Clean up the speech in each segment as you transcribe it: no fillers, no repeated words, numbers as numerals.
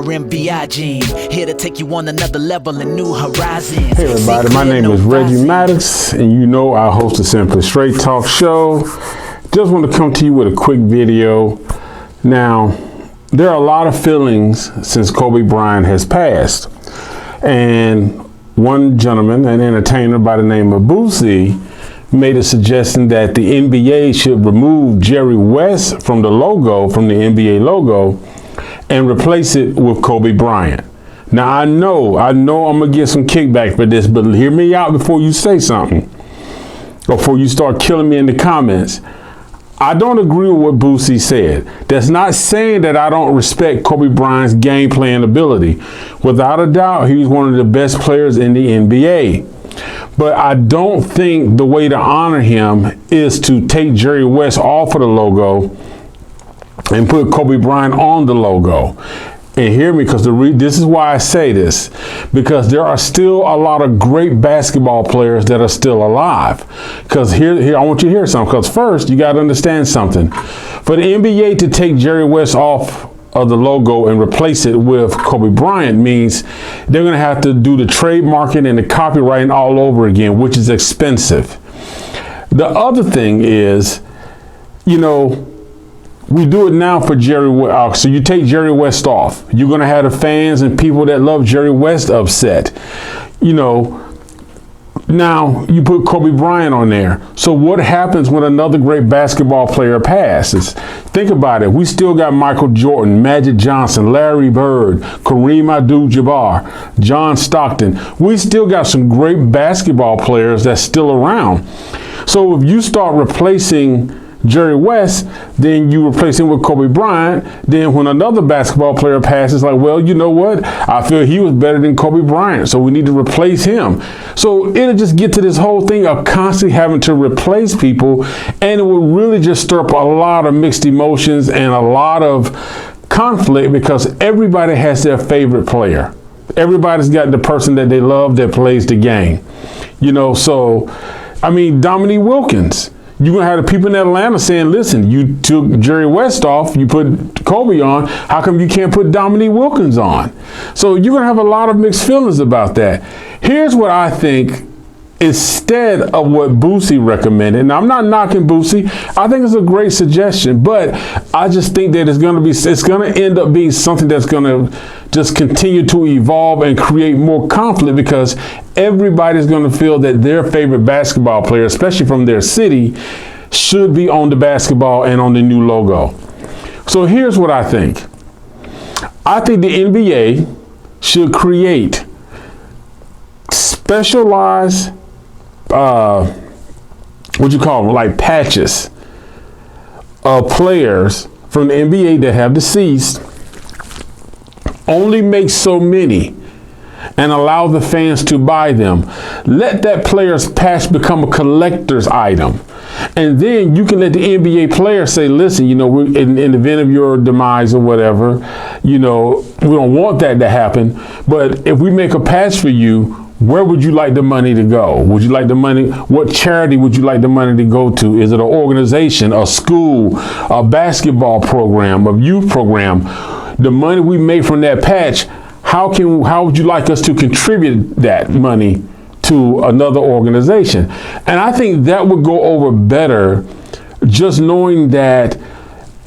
RMBI gene, here to take you on another level and new horizons. Hey everybody, my name is Reggie Maddox, and you know I host the Simply Straight Talk Show. Just want to come to you with a quick video. Now, there are a lot of feelings since Kobe Bryant has passed. And one gentleman, an entertainer by the name of Boosie, made a suggestion that the NBA should remove Jerry West from the logo, from the NBA logo, and replace it with Kobe Bryant. Now I know I'm gonna get some kickback for this, but hear me out before you say something, or before you start killing me in the comments. I don't agree with what Boosie said. That's not saying that I don't respect Kobe Bryant's game playing ability. Without a doubt, he was one of the best players in the NBA. But I don't think the way to honor him is to take Jerry West off of the logo and put Kobe Bryant on the logo. And hear me, because this is why I say this, because there are still a lot of great basketball players that are still alive. Because here, I want you to hear something. Because first, you got to understand something. For the NBA to take Jerry West off of the logo and replace it with Kobe Bryant means they're going to have to do the trademarking and the copywriting all over again, which is expensive. The other thing is, you know, we do it now for Jerry West. So you take Jerry West off. You're going to have the fans and people that love Jerry West upset. You know, now you put Kobe Bryant on there. So what happens when another great basketball player passes? Think about it. We still got Michael Jordan, Magic Johnson, Larry Bird, Kareem Abdul-Jabbar, John Stockton. We still got some great basketball players that's still around. So if you start replacing Jerry West, then you replace him with Kobe Bryant. Then when another basketball player passes, like, well, you know what? I feel he was better than Kobe Bryant, so we need to replace him. So it'll just get to this whole thing of constantly having to replace people, and it will really just stir up a lot of mixed emotions and a lot of conflict, because everybody has their favorite player. Everybody's got the person that they love that plays the game. You know, so, I mean, Dominique Wilkins. You're going to have the people in Atlanta saying, listen, you took Jerry West off, you put Kobe on, how come you can't put Dominique Wilkins on? So you're going to have a lot of mixed feelings about that. Here's what I think instead of what Boosie recommended. Now, I'm not knocking Boosie. I think it's a great suggestion, but I just think that it's going to end up being something that's going to just continue to evolve and create more conflict, because everybody's going to feel that their favorite basketball player, especially from their city, should be on the basketball and on the new logo. So here's what I think. I think the NBA should create specialized like patches of players from the NBA that have deceased, only make so many, and allow the fans to buy them. Let that player's patch become a collector's item. And then you can let the NBA player say, listen, you know, in the event of your demise or whatever, you know, we don't want that to happen. But if we make a patch for you, where would you like the money to go? Would you like the money? What charity would you like the money to go to? Is it an organization, a school, a basketball program, a youth program? The money we make from that patch, how would you like us to contribute that money to another organization? And I think that would go over better, just knowing that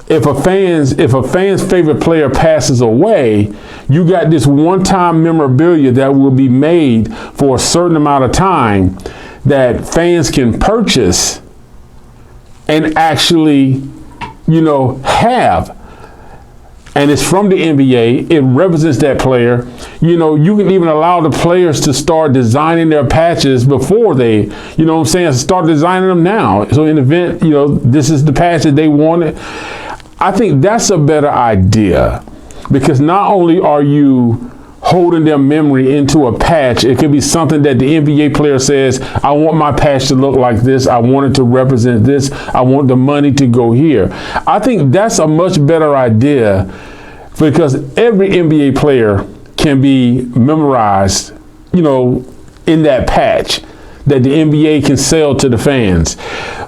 if a fan's favorite player passes away, you got this one-time memorabilia that will be made for a certain amount of time that fans can purchase and actually, you know, have. And it's from the NBA. It represents that player. You know, you can even allow the players to start designing their patches before they, you know what I'm saying, start designing them now. So in the event, you know, this is the patch that they wanted. I think that's a better idea, because not only are you holding their memory into a patch, it could be something that the NBA player says, I want my patch to look like this. I want it to represent this. I want the money to go here. I think that's a much better idea, because every NBA player can be memorized, you know, in that patch that the NBA can sell to the fans,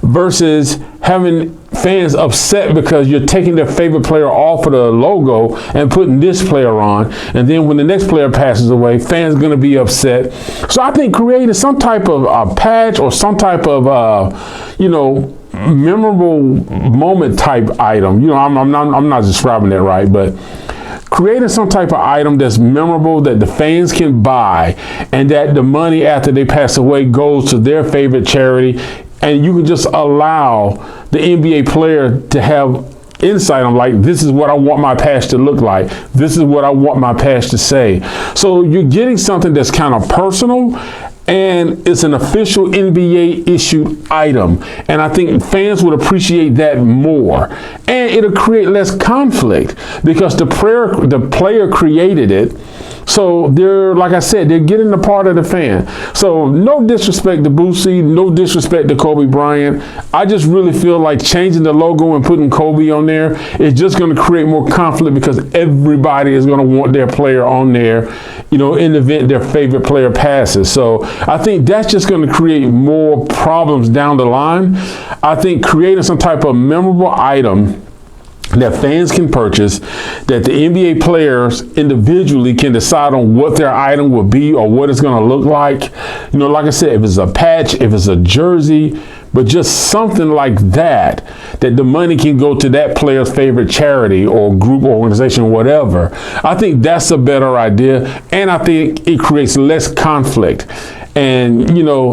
versus having fans upset because you're taking their favorite player off of the logo and putting this player on. And then when the next player passes away, fans are going to be upset. So I think creating some type of patch or some type of, memorable moment type item. I'm not describing that right, but creating some type of item that's memorable that the fans can buy, and that the money after they pass away goes to their favorite charity. And you can just allow the NBA player to have insight on, like, this is what I want my patch to look like. This is what I want my patch to say. So you're getting something that's kind of personal, and it's an official NBA issued item. And I think fans would appreciate that more. And it'll create less conflict because the player created it. So they're, like I said, they're getting the part of the fan. So no disrespect to Boosie, no disrespect to Kobe Bryant. I just really feel like changing the logo and putting Kobe on there is just going to create more conflict because everybody is going to want their player on there, in the event their favorite player passes. So I think that's just going to create more problems down the line. I think creating some type of memorable item that fans can purchase, that the NBA players individually can decide on what their item will be or what it's going to look like. Like I said, if it's a patch, if it's a jersey, but just something like that the money can go to that player's favorite charity or group or organization or whatever. I think that's a better idea, and I think it creates less conflict. And,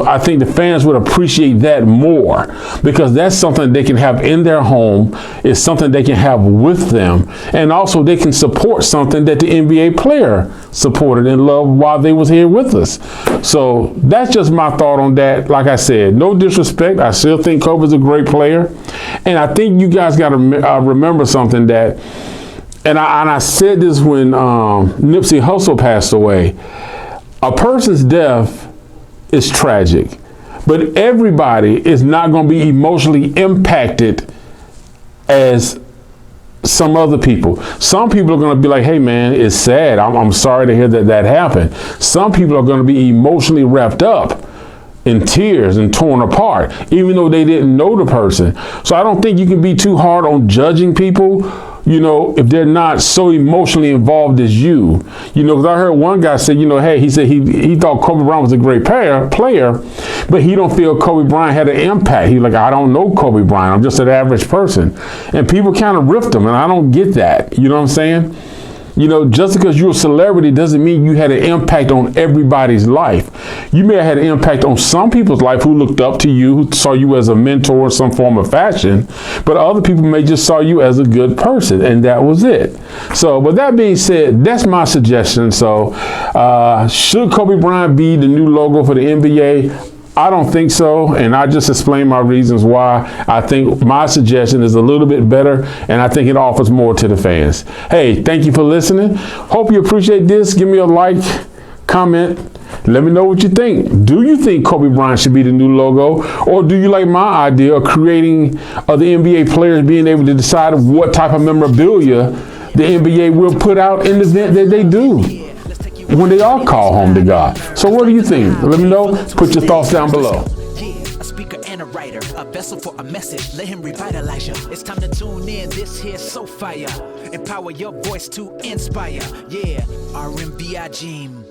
I think the fans would appreciate that more because that's something they can have in their home. It's something they can have with them. And also they can support something that the NBA player supported and loved while they was here with us. So that's just my thought on that. Like I said, no disrespect. I still think Kobe's a great player. And I think you guys got to remember something that, and I said this when Nipsey Hussle passed away, a person's death is tragic, but everybody is not going to be emotionally impacted as some other people. Some people are going to be like, hey man, it's sad. I'm sorry to hear that happened. Some people are going to be emotionally wrapped up in tears and torn apart, even though they didn't know the person. So I don't think you can be too hard on judging people, if they're not so emotionally involved as you. Because I heard one guy say, hey, he said he thought Kobe Bryant was a great player, but he don't feel Kobe Bryant had an impact. He's like, I don't know Kobe Bryant. I'm just an average person. And people kind of ripped him, and I don't get that. You know what I'm saying? Just because you're a celebrity doesn't mean you had an impact on everybody's life. You may have had an impact on some people's life who looked up to you, who saw you as a mentor in some form of fashion, but other people may just saw you as a good person, and that was it. So, with that being said, that's my suggestion. So, should Kobe Bryant be the new logo for the NBA? I don't think so, and I just explained my reasons why. I think my suggestion is a little bit better, and I think it offers more to the fans. Hey, thank you for listening. Hope you appreciate this. Give me a like, comment. Let me know what you think. Do you think Kobe Bryant should be the new logo, or do you like my idea of creating the NBA players being able to decide what type of memorabilia the NBA will put out in the event that they do when they are called home to God? So what do you think? Let me know. Put your thoughts down below. A speaker and a writer, a vessel for a message. Let him revitalize you. It's time to tune in. This here's so fire. Empower your voice to inspire. Yeah, R&B I dream.